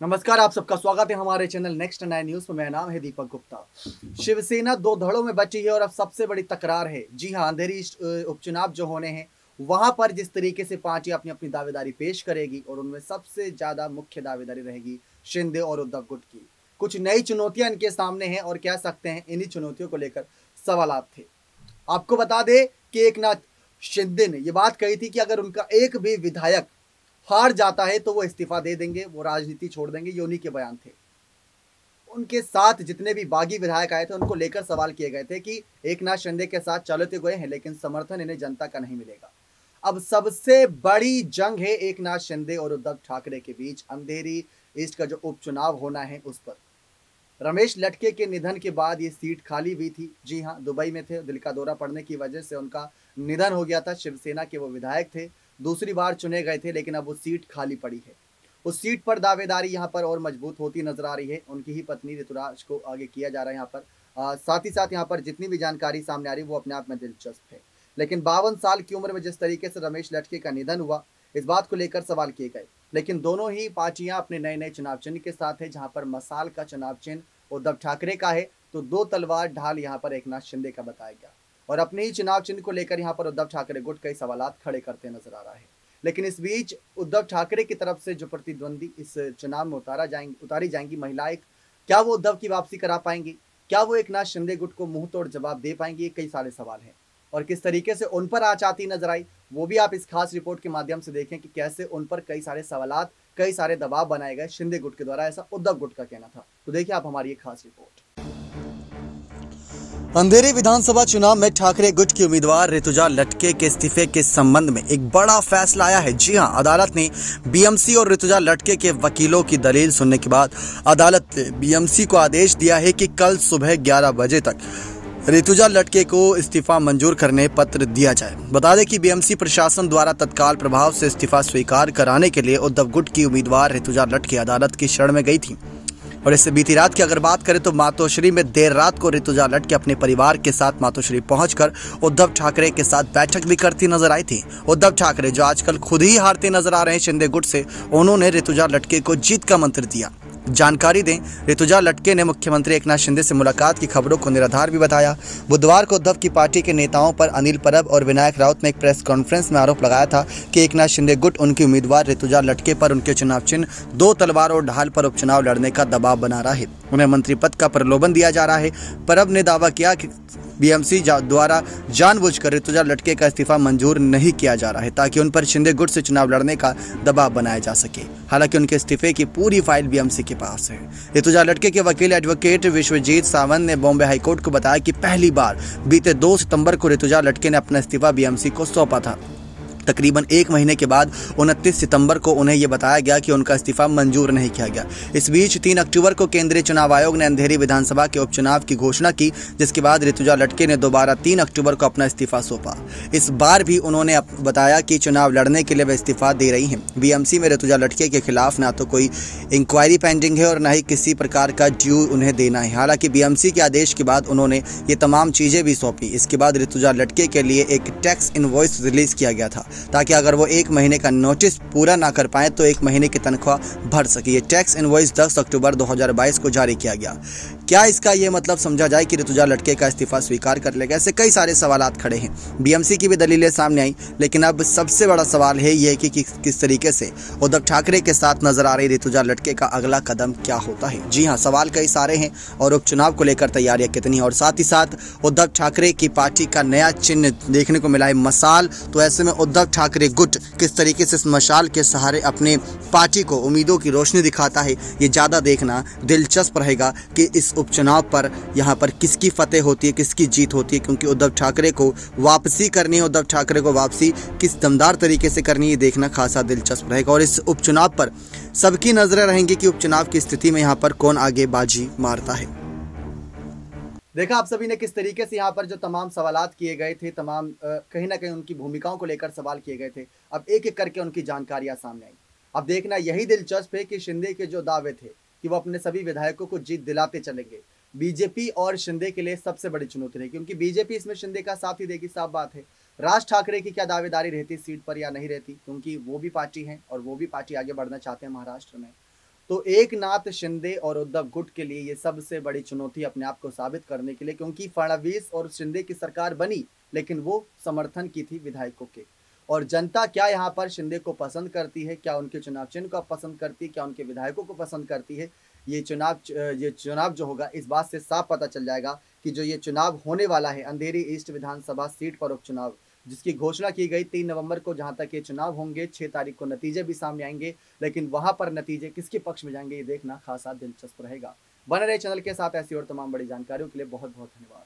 नमस्कार, आप सबका स्वागत है हमारे चैनल नेक्स्ट 9 न्यूज में। मेरा नाम है दीपक गुप्ता। शिवसेना दो धड़ों में बची है और अब सबसे बड़ी तकरार है। जी हां, अंधेरी उपचुनाव जो होने हैं वहां पर जिस तरीके से पार्टियां अपनी अपनी दावेदारी पेश करेगी और उनमें सबसे ज्यादा मुख्य दावेदारी रहेगी शिंदे और उद्धव गुट की। कुछ नई चुनौतियां इनके सामने हैं और कह सकते हैं इन्हीं चुनौतियों को लेकर सवालात थे। आपको बता दें कि एकनाथ शिंदे ने यह बात कही थी कि अगर उनका एक भी विधायक हार जाता है तो वो इस्तीफा दे देंगे, वो राजनीति छोड़ देंगे। ये उन्हीं के बयान थे। उनके साथ जितने भी बागी विधायक आए थे उनको लेकर सवाल किए गए थे कि एकनाथ शिंदे के साथ चलो तो गए हैं लेकिन समर्थन इन्हें जनता का नहीं मिलेगा। अब सबसे बड़ी जंग है एकनाथ शिंदे और उद्धव ठाकरे के बीच। अंधेरी ईस्ट का जो उपचुनाव होना है उस पर रमेश लटके के निधन के बाद ये सीट खाली हुई थी। जी हाँ, दुबई में थे, दिल का दौरा पड़ने की वजह से उनका निधन हो गया था। शिवसेना के वो विधायक थे, दूसरी बार चुने गए थे, लेकिन अब वो सीट खाली पड़ी है। उस सीट पर दावेदारी यहाँ पर और मजबूत होती नजर आ रही है। उनकी ही पत्नी ऋतुराज को आगे किया जा रहा है यहाँ पर। साथ ही साथ यहाँ पर जितनी भी जानकारी सामने आ रही है वो अपने आप में दिलचस्प है। लेकिन 52 साल की उम्र में जिस तरीके से रमेश लटके का निधन हुआ, इस बात को लेकर सवाल किए गए। लेकिन दोनों ही पार्टियां अपने नए नए चुनाव चिन्ह के साथ है। जहां पर मसाल का चुनाव चिन्ह उद्धव ठाकरे का है तो दो तलवार ढाल यहाँ पर एकनाथ शिंदे का बताया गया। और अपने ही चुनाव चिन्ह को लेकर यहाँ पर उद्धव ठाकरे गुट कई सवालात खड़े करते नजर आ रहा है। लेकिन इस बीच उद्धव ठाकरे की तरफ से जो प्रतिद्वंदी इस चुनाव में उतारी जाएंगी महिलाएं, क्या वो उद्धव की वापसी करा पाएंगी? क्या वो एकनाथ शिंदे गुट को मुंह तोड़ जवाब दे पाएंगी? ये कई सारे सवाल हैं और किस तरीके से उन पर आँच आती नजर आई वो भी आप इस खास रिपोर्ट के माध्यम से देखें कि कैसे उन पर कई सारे सवालात, कई सारे दबाव बनाए गए शिंदे गुट के द्वारा, ऐसा उद्धव गुट का कहना था। तो देखिए आप हमारी ये खास रिपोर्ट। अंधेरी विधानसभा चुनाव में ठाकरे गुट की उम्मीदवार ऋतुजा लटके के इस्तीफे के संबंध में एक बड़ा फैसला आया है। जी हां, अदालत ने बीएमसी और ऋतुजा लटके के वकीलों की दलील सुनने के बाद अदालत ने बीएमसी को आदेश दिया है कि कल सुबह 11 बजे तक ऋतुजा लटके को इस्तीफा मंजूर करने पत्र दिया जाए। बता दें कि बीएमसी प्रशासन द्वारा तत्काल प्रभाव से इस्तीफा स्वीकार कराने के लिए उद्धव गुट की उम्मीदवार ऋतुजा लटके अदालत की शरण में गई थी। और इससे बीती रात की अगर बात करें तो मातोश्री में देर रात को ऋतुजा लटके अपने परिवार के साथ मातोश्री पहुंचकर उद्धव ठाकरे के साथ बैठक भी करती नजर आई थी। उद्धव ठाकरे जो आजकल खुद ही हारते नजर आ रहे हैं शिंदे गुट से, उन्होंने ऋतुजा लटके को जीत का मंत्र दिया। जानकारी दें, ऋतुजा लटके ने मुख्यमंत्री एकनाथ शिंदे से मुलाकात की खबरों को निराधार भी बताया। बुधवार को उद्धव की पार्टी के नेताओं पर अनिल परब और विनायक राउत ने एक प्रेस कॉन्फ्रेंस में आरोप लगाया था कि एकनाथ शिंदे गुट उनकी उम्मीदवार ऋतुजा लटके पर उनके चुनाव चिन्ह दो तलवार और ढाल पर उपचुनाव लड़ने का दबाव बना रहा है। उन्हें मंत्री पद का प्रलोभन दिया जा रहा है। परब ने दावा किया कि बीएमसी द्वारा जानबूझकर ऋतुजा लटके का इस्तीफा मंजूर नहीं किया जा रहा है ताकि उन पर शिंदे गुट से चुनाव लड़ने का दबाव बनाया जा सके। हालांकि उनके इस्तीफे की पूरी फाइल बीएमसी के पास है। ऋतुजा लटके के वकील एडवोकेट विश्वजीत सावंत ने बॉम्बे हाईकोर्ट को बताया कि पहली बार बीते 2 सितंबर को ऋतुजा लटके ने अपना इस्तीफा बीएमसी को सौंपा था। तकरीबन 1 महीने के बाद 29 सितंबर को उन्हें यह बताया गया कि उनका इस्तीफा मंजूर नहीं किया गया। इस बीच 3 अक्टूबर को केंद्रीय चुनाव आयोग ने अंधेरी विधानसभा के उपचुनाव की घोषणा की, जिसके बाद ऋतुजा लटके ने दोबारा 3 अक्टूबर को अपना इस्तीफा सौंपा। इस बार भी उन्होंने बताया कि चुनाव लड़ने के लिए वे इस्तीफा दे रही हैं। बीएमसी में ऋतुजा लटके के खिलाफ ना तो कोई इंक्वायरी पेंडिंग है और न ही किसी प्रकार का ड्यू उन्हें देना है। हालांकि बीएमसी के आदेश के बाद उन्होंने ये तमाम चीजें भी सौंपी। इसके बाद ऋतुजा लटके के लिए एक टैक्स इनवॉइस रिलीज किया गया था ताकि अगर वो 1 महीने का नोटिस पूरा ना कर पाए तो 1 महीने की तनख्वाह भर सके। ये टैक्स इनवॉइस 10 अक्टूबर 2022 को जारी किया गया। क्या इसका ये मतलब समझा जाए कि ऋतुजा लटके का इस्तीफा स्वीकार कर लेगा? ऐसे कई सारे सवालात खड़े हैं। बीएमसी की भी दलीलें सामने आई, लेकिन अब सबसे बड़ा सवाल है ये कि किस तरीके से उद्धव ठाकरे के साथ नजर आ रही ऋतुजा लटके का अगला कदम क्या होता है। जी हाँ, सवाल कई सारे हैं और उपचुनाव को लेकर तैयारियां कितनी, और साथ ही साथ उद्धव ठाकरे की पार्टी का नया चिन्ह देखने को मिला है मसाल। तो ऐसे में उद्धव ठाकरे गुट किस तरीके से इस मशाल के सहारे अपने पार्टी को उम्मीदों की रोशनी दिखाता है, ये ज़्यादा देखना दिलचस्प रहेगा कि इस उपचुनाव पर यहाँ पर किसकी फतेह होती है, किसकी जीत होती है। क्योंकि उद्धव ठाकरे को वापसी करनी है, उद्धव ठाकरे को वापसी किस दमदार तरीके से करनी है, देखना खासा दिलचस्प रहेगा। और इस उपचुनाव पर सबकी नजरें रहेंगी कि उपचुनाव की स्थिति में यहाँ पर कौन आगे बाजी मारता है। देखा आप सभी ने किस तरीके से यहाँ पर जो तमाम सवालात किए गए थे, तमाम कहीं ना कहीं उनकी भूमिकाओं को लेकर सवाल किए गए थे। अब एक एक करके उनकी जानकारियां सामने आई। अब देखना यही दिलचस्प है कि शिंदे के जो दावे थे कि वो अपने सभी विधायकों को जीत दिलाते चलेंगे, बीजेपी और शिंदे के लिए सबसे बड़ी चुनौती रहेगी। क्योंकि बीजेपी इसमें शिंदे का साथ ही देगी, साफ बात है। राज ठाकरे की क्या दावेदारी रहती सीट पर या नहीं रहती, क्योंकि वो भी पार्टी है और वो भी पार्टी आगे बढ़ना चाहते हैं महाराष्ट्र में। तो एकनाथ शिंदे और उद्धव गुट के लिए ये सबसे बड़ी चुनौती अपने आप को साबित करने के लिए, क्योंकि फडणवीस और शिंदे की सरकार बनी लेकिन वो समर्थन की थी विधायकों के। और जनता क्या यहाँ पर शिंदे को पसंद करती है, क्या उनके चुनाव चिन्ह को पसंद करती है, क्या उनके विधायकों को पसंद करती है, ये चुनाव जो होगा इस बात से साफ पता चल जाएगा कि जो ये चुनाव होने वाला है अंधेरी ईस्ट विधानसभा सीट पर उपचुनाव, जिसकी घोषणा की गई 3 नवंबर को, जहां तक ये चुनाव होंगे 6 तारीख को नतीजे भी सामने आएंगे, लेकिन वहां पर नतीजे किसके पक्ष में जाएंगे ये देखना खासा दिलचस्प रहेगा। बने रहे चैनल के साथ ऐसी और तमाम बड़ी जानकारियों के लिए बहुत बहुत धन्यवाद।